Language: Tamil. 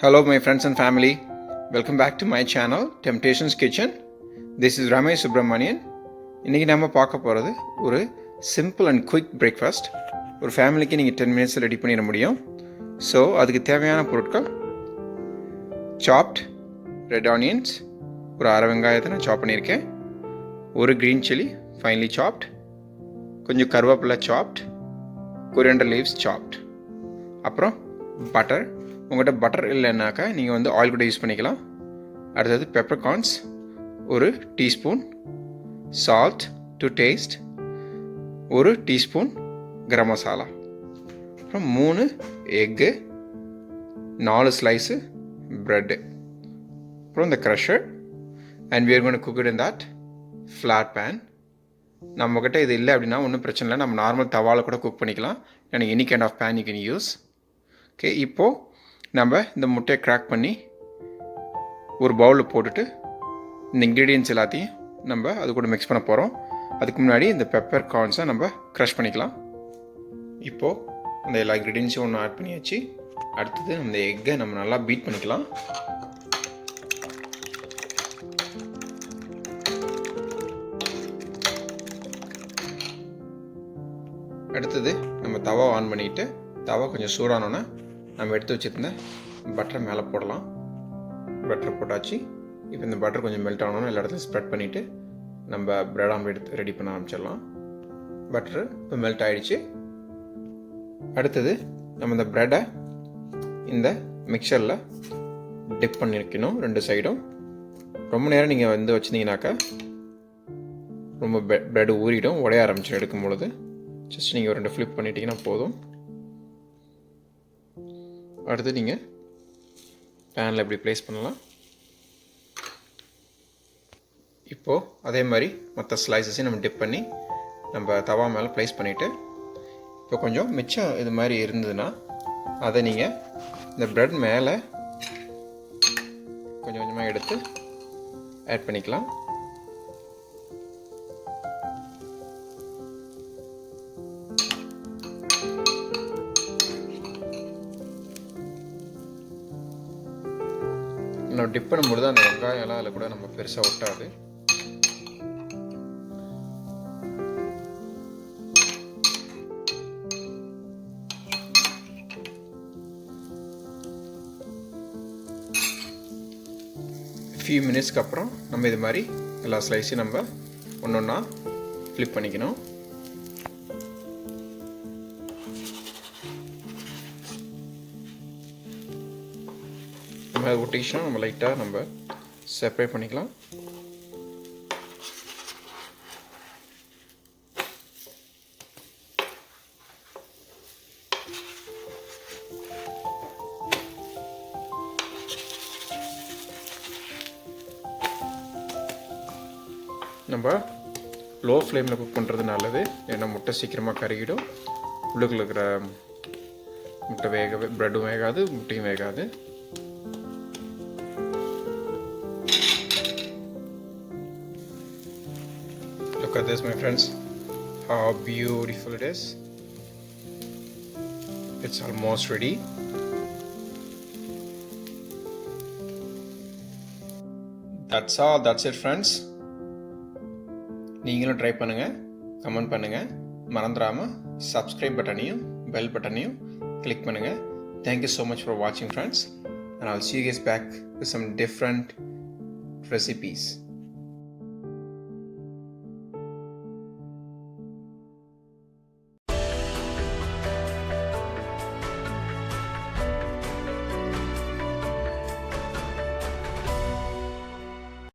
Hello my friends and family, welcome back to my channel Temptations Kitchen. This is Ramesh Subramanian. இன்றைக்கி நம்ம பார்க்க போகிறது ஒரு சிம்பிள் அண்ட் குயிக் பிரேக்ஃபாஸ்ட். ஒரு ஃபேமிலிக்கு நீங்கள் 10 மினிட்ஸில் ரெடி பண்ணிட முடியும். ஸோ அதுக்கு தேவையான பொருட்கள் சாப்ட் ரெட் ஆனியன்ஸ், ஒரு அரை வெங்காயத்தை நான் சாப் பண்ணியிருக்கேன், ஒரு க்ரீன் சில்லி ஃபைன்லி சாப்ட், கொஞ்சம் கருவேப்பிலை சாப்ட், கொரியாண்டர் லீவ்ஸ் சாப்ட், அப்புறம் பட்டர். உங்கள்கிட்ட பட்டர் இல்லைன்னாக்கா நீங்கள் வந்து ஆயில் கூட யூஸ் பண்ணிக்கலாம். அடுத்தது பெப்பர்கார்ன்ஸ் ஒரு டீஸ்பூன், சால்ட் டு டேஸ்ட், ஒரு டீஸ்பூன் கரம் மசாலா, அப்புறம் 3 எக்கு, 4 ஸ்லைஸு ப்ரெட்டு, அப்புறம் இந்த crusher. And we are going to cook it in that flat pan. நம்மக்கிட்ட இது இல்லை அப்படின்னா ஒன்றும் பிரச்சனை இல்லை, நம்ம நார்மல் தவாவில் கூட குக் பண்ணிக்கலாம். எனக்கு any kind of pan you can use. Okay, இப்போது நம்ம இந்த முட்டையை க்ராக் பண்ணி ஒரு பவுலில் போட்டுட்டு இந்த இன்க்ரீடியன்ட்ஸ் எல்லாத்தையும் நம்ம அது கூட மிக்ஸ் பண்ண போகிறோம். அதுக்கு முன்னாடி இந்த பெப்பர் கார்ன்ஸை நம்ம க்ரஷ் பண்ணிக்கலாம். இப்போது அந்த எல்லா இன்க்ரீடியன்ஸும் ஒன்று ஆட் பண்ணியாச்சு. அடுத்தது அந்த எக்கை நம்ம நல்லா பீட் பண்ணிக்கலாம். அடுத்தது நம்ம தவா ஆன் பண்ணிவிட்டு தவா கொஞ்சம் சூடானோன்னா நம்ம எடுத்து வச்சுருந்த பட்டரை மேலே போடலாம். பட்டர் போட்டாச்சு. இப்போ இந்த பட்டர் கொஞ்சம் மெல்ட் ஆகணும்னா எல்லா இடத்தையும் ஸ்ப்ரெட் பண்ணிவிட்டு நம்ம ப்ரெட் ஆம்லெட் ரெடி பண்ண ஆரம்பிச்சிடலாம். பட்டரு இப்போ மெல்ட் ஆகிடுச்சு. அடுத்தது நம்ம இந்த ப்ரெட்டை இந்த மிக்சரில் டிப் பண்ணிக்கணும் 2 சைடும். ரொம்ப நேரம் நீங்கள் வந்து வச்சுருந்தீங்கனாக்கா ரொம்ப ப்ரெட் ஊறிடும், உடைய ஆரம்பிச்சிடும் எடுக்கும் பொழுது. ஜஸ்ட் நீங்கள் ஒரு 2 ஃப்ளிப் பண்ணிட்டீங்கன்னா போதும். அடுத்து நீங்கள் பேனில் எப்படி ப்ளேஸ் பண்ணலாம். இப்போது அதே மாதிரி மற்ற ஸ்லைசஸையும் நம்ம டிப் பண்ணி நம்ம தவா மேலே ப்ளேஸ் பண்ணிவிட்டு இப்போ கொஞ்சம் மிச்சம் இது மாதிரி இருந்ததுன்னா அதை நீங்கள் இந்த ப்ரெட் மேலே கொஞ்சம் கொஞ்சமாக எடுத்து ஆட் பண்ணிக்கலாம். நம்ம டிப் பண்ணும்பொழுது அந்த வெங்காயம்லாம் அதில் கூட நம்ம பெருசாக ஒட்டாது. ஃபியூ மினிட்ஸ்க்கு அப்புறம் நம்ம இது மாதிரி எல்லா ஸ்லைஸையும் நம்ம ஒன்று ஒன்றா ஃப்ளிப் பண்ணிக்கணும். நம்ம ஒட்டிச்சுன்னா நம்ம லைட்டாக நம்ம செப்பரேட் பண்ணிக்கலாம். நம்ம லோ ஃப்ளேமில் குக் பண்ணுறது நல்லது, ஏன்னா முட்டை சீக்கிரமாக கருகிடும். உள்ளுக்குள்ள இருக்கிற முட்டை வேகவே ப்ரெட்டும் வேகாது, முட்டையும் வேகாது. Look at this, my friends, how beautiful it is. It's almost ready. That's it friends. நீங்களும் ட்ரை பண்ணுங்கள், கமெண்ட் பண்ணுங்கள், மறந்துடாமல் சப்ஸ்கிரைப் பட்டனையும் பெல் பட்டனையும் கிளிக் பண்ணுங்கள். Thank you so much for watching friends, and I'll see you guys back with some different recipes.